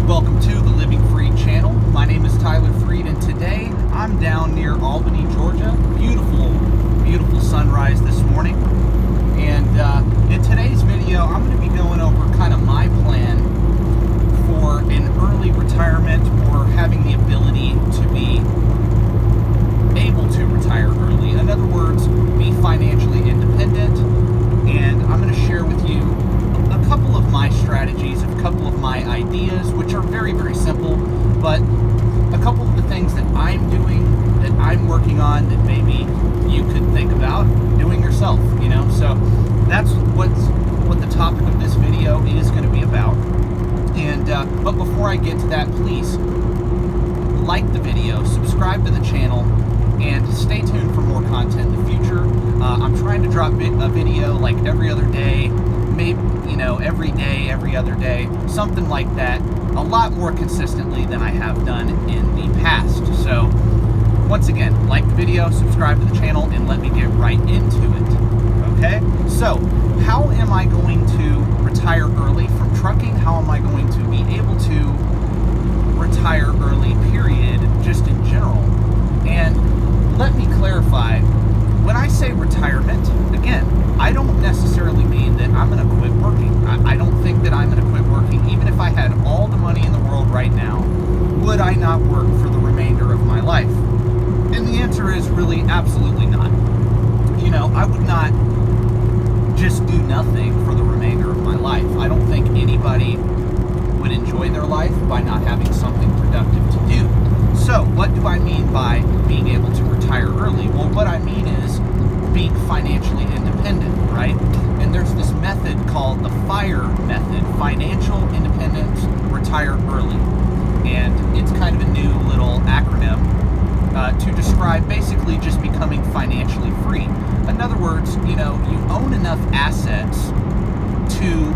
Welcome to the Living Freed channel. My name is Tyler Freed, and today I'm down near Albany, Georgia. Beautiful, beautiful sunrise this morning. And in today's video, I'm going to be going over kind of my plan for an early retirement, or having the ability to be able to retire early. In other words, be financially independent. And I'm going to share with you a couple of my strategies, a couple of my ideas, which are very, very simple, but a couple of the things that I'm doing, that I'm working on, that maybe you could think about doing yourself, you know? So that's what the topic of this video is going to be about. And but before I get to that, please like the video, subscribe to the channel, and stay tuned for more content in the future. I'm trying to drop a video like every other day, maybe, you know, every day, every other day, something like that, a lot more consistently than I have done in the past. So once again, like the video, subscribe to the channel, and let me get right into it. Okay, so how am I going to retire early from trucking? How am I going to be able to retire early, period, just in general? And let me clarify, when I say retirement, again, I don't necessarily mean that I'm going to quit working. I don't think that I'm going to quit working. Even if I had all the money in the world right now, would I not work for the remainder of my life? And the answer is really absolutely not. You know, I would not just do nothing for the remainder of my life. I don't think anybody would enjoy their life by not having something productive to do. So what do I mean by being able to retire early? Well, what I mean is being financially independent, right? And there's this method called the FIRE method, Financial Independence, Retire Early. And it's kind of a new little acronym to describe basically just becoming financially free. In other words, you know, you own enough assets to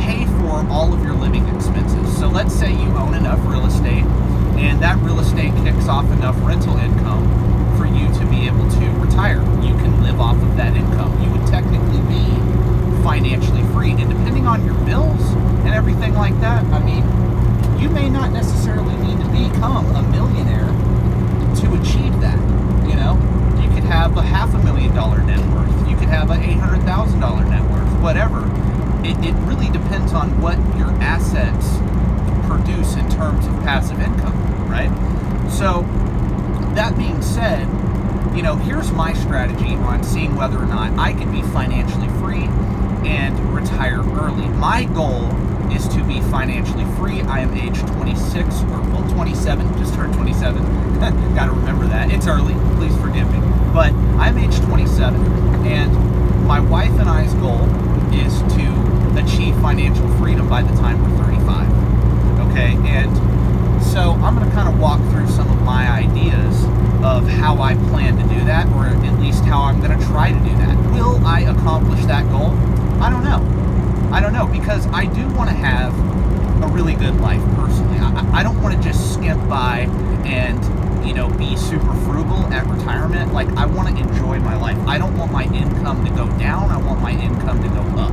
pay for all of your living expenses. So let's say you own enough real estate, and that real estate kicks off enough rental income for you to be able to retire. You can live off of that income. You would technically be financially free. And depending on your bills and everything like that, I mean, you may not necessarily need to become a millionaire to achieve that. You know, you could have a $500,000 net worth. You could have a $800,000 net worth, whatever. It really depends on what your assets produce in terms of passive income, right? So that being said, you know, here's my strategy on seeing whether or not I can be financially free and retire early. My goal is to be financially free. I am age 26, or well, 27, just turned 27. Got to remember that. It's early, please forgive me. But I'm age 27, and my wife and I's goal is to achieve financial freedom by the time we're 35. Okay, and so I'm going to kind of walk through some of my ideas of how I plan to do that, or at least how I'm going to try to do that. Will I accomplish that goal? I don't know. I don't know, because I do want to have a really good life personally. I don't want to just skimp by and, you know, be super frugal at retirement. Like, I want to enjoy my life. I don't want my income to go down. I want my income to go up.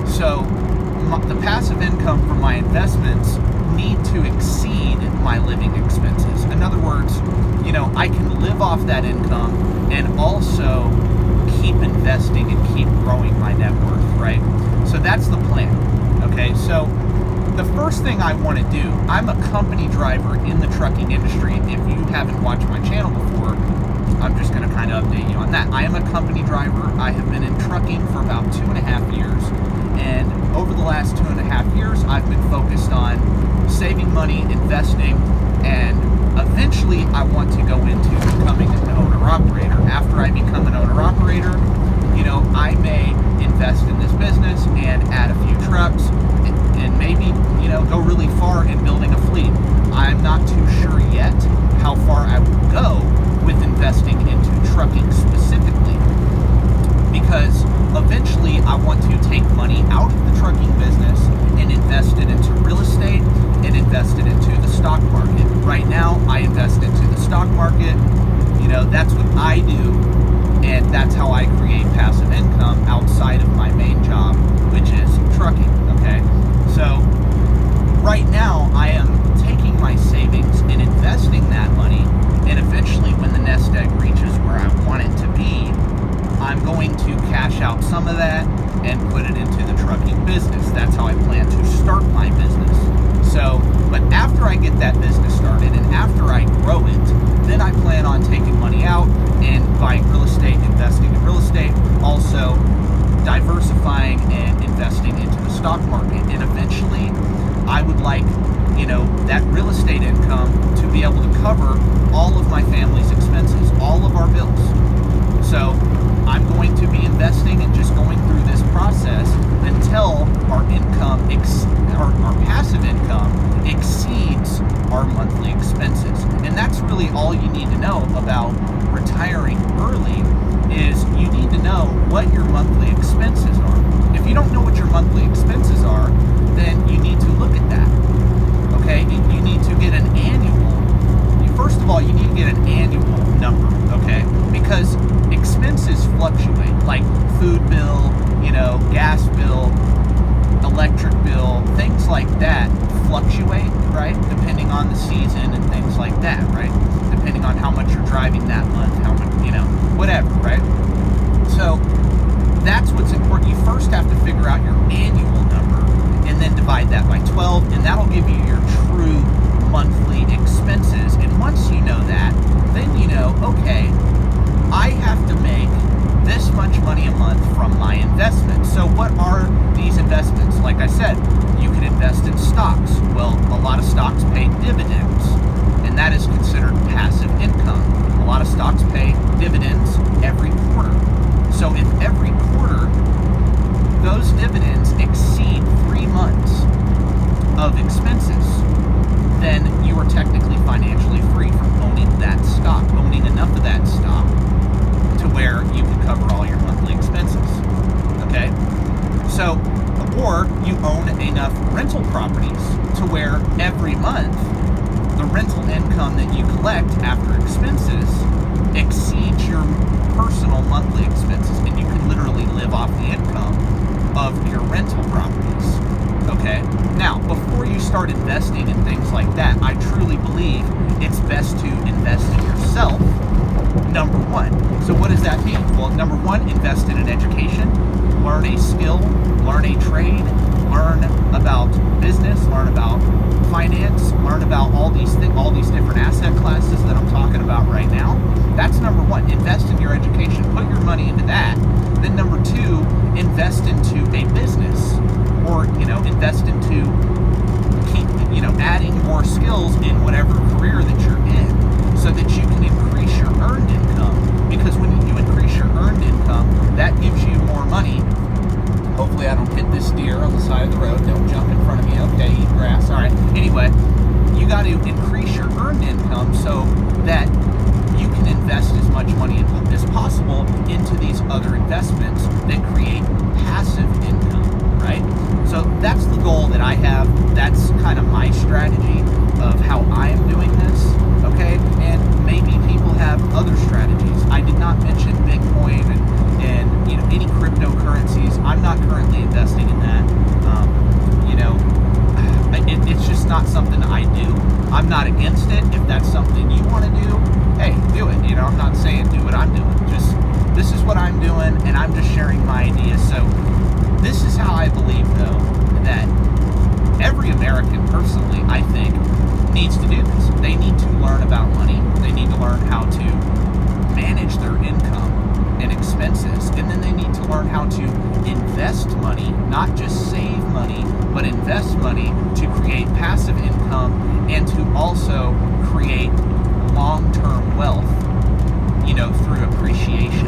So the passive income from my investments need to exceed my living expenses. In other words, you know, I can live off that income and also keep investing and keep growing my net worth, right? So that's the plan. Okay, so the first thing I want to do, I'm a company driver in the trucking industry. If you haven't watched my channel before, I'm just going to kind of update you on that. I am a company driver. I have been in trucking for about 2.5 years. And over the last 2.5 years, I've been focused on saving money, investing, and eventually I want to go into becoming an owner-operator. After I become an owner-operator, you know, I may invest in this business and add a few trucks and maybe, you know, go really far in building a fleet. I'm not too sure yet how far I will go with investing into trucking specifically, because eventually I want to take money out of the trucking business and invest it into real estate and invest it into the stock market. Right now, I invest into the stock market. You know, that's what I do, and that's how I create passive income outside of my main job, which is trucking, okay? So right now, business. That's how I plan to start my business. So, but after I get that business started and after I grow it, then I plan on taking money out and buying real estate, investing in real estate, also diversifying and investing into the stock market. And eventually, I would like, that real estate income to be able to cover all of my family's expenses, all of our bills. So I'm going to be investing and just going through this process until our income, our passive income, exceeds our monthly expenses. And that's really all you need to know about retiring early. Is you need to know what your monthly expenses are. If you don't know what your monthly expenses are, then you need to look at that. Okay, you need to get an annual. First of all, you need to get an annual number. Okay, because expenses fluctuate, like food bill, gas bill, electric bill, things like that fluctuate, right? Depending on the season and things like that, right? Depending on how much you're driving that month, how much, whatever, right? So that's what's important. You first have to figure out your annual number and then divide that by 12, and that'll give you your true monthly expenses. And once you know that, then okay, I have to make this much money a month from my investments. So what are these investments? Like I said, you can invest in stocks. Well, a lot of stocks pay dividends, and that is considered passive income. A lot of stocks pay dividends every quarter. So if every quarter those dividends exceed 3 months of expenses, then you are technically financially free from owning that stock, owning enough of that stock to where you can cover all your monthly expenses. Okay? So, or you own enough rental properties to where every month the rental income that you collect after expenses exceeds your personal monthly expenses, and you can literally live off the income of your rental properties. Okay? Now, before you start investing in things like that, I truly believe it's best to invest in yourself, number one. So what does that mean? Well, number one, invest in an education, learn a skill, learn a trade, learn about business, learn about finance, learn about all these different asset classes that I'm talking about right now. That's number one. Invest in your education. Put your money into that. Then number two, invest into a business, or invest into adding more skills in whatever career that you're in, so that you can increase your earned income. Because when you increase your earned income, that gives you more money. Hopefully I don't hit this deer on the side of the road. Don't jump in front of me. Okay, eat grass. All right. Anyway, you got to increase your earned income so that you can invest as much money as possible into these other investments that create passive income, right? So that's the goal that I have. That's kind of my strategy of how I am doing this, okay? And maybe people have other strategies. I did not mention Bitcoin and any cryptocurrencies. I'm not currently investing in that. It's just not something I do. I'm not against it. If that's something you want to do, hey, do it. I'm not saying do what I'm doing. Just this is what I'm doing, and I'm just sharing my ideas. So this is how I believe, though, that every American, personally, I think, needs to do this. They need to learn about money. They need to learn how to manage their income and expenses, and then they need to learn how to invest money, not just save money, but invest money to create passive income and to also create long-term wealth, through appreciation.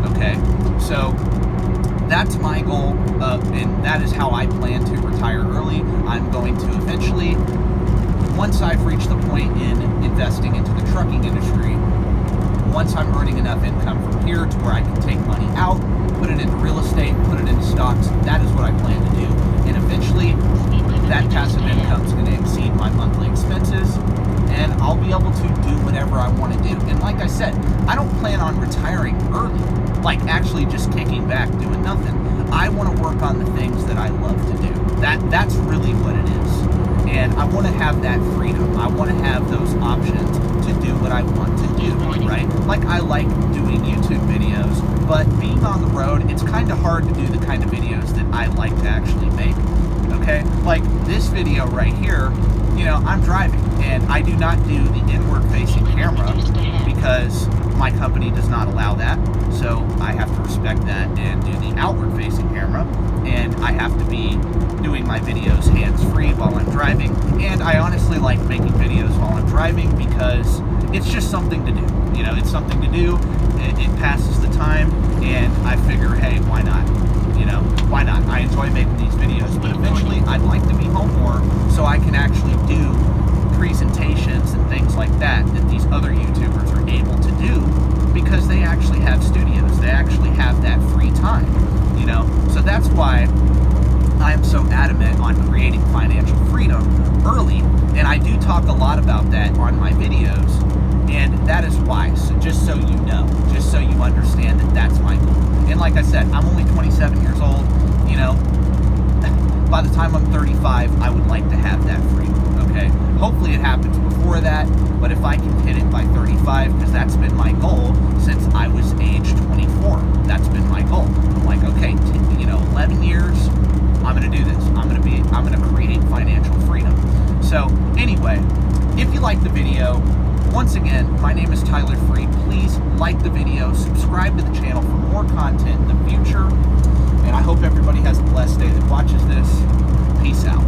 Okay? So that's my goal, and that is how I plan to retire early. I'm going to eventually, once I've reached the point in investing into the trucking industry, once I'm earning enough income from here to where I can take money out, put it into real estate, put it into stocks, that is what I plan to do. And eventually, that passive income is going to exceed my monthly expenses, and I'll be able to do whatever I want to do. And like I said, I don't plan on retiring early, like actually just kicking back, doing nothing. I want to work on the things that I love to do. That's really what it is. And I want to have that freedom. I want to have those options to do what I want to do, right? Like I like doing YouTube videos, but being on the road, it's kind of hard to do the kind of videos that I like to actually make. okay? Like this video right here, you know, I'm driving and I do not do the inward facing camera because my company does not allow that. So I have to respect that and do the outward facing camera, and I have to be doing my videos hands-free while I'm driving. And I honestly like making videos while I'm driving because it's just something to do. You know, it's something to do. It passes the time, and I figure, hey, why not? You know, why not? I enjoy making these videos, but eventually I'd like to be home more so I can actually do presentations and things like that these other YouTubers are able to do because they actually have studios. They actually have that free time, you know? So that's why I am so adamant on creating financial freedom early, and I do talk a lot about that on my videos, and that is why. So just so you know, just so you understand that that's my goal. And like I said, I'm only 27 years old, you know? By the time I'm 35, I would like to have that freedom, okay? Hopefully it happens before that, but if I can hit it by 35, because that's been my goal since I was age 24. That's been my goal. I'm like, okay, 11 years, I'm gonna do this. I'm gonna create financial freedom. So anyway, if you like the video, once again, my name is Tyler Freed. Please like the video, subscribe to the channel for more content in the future, and I hope everybody has a blessed day that watches this. Peace out.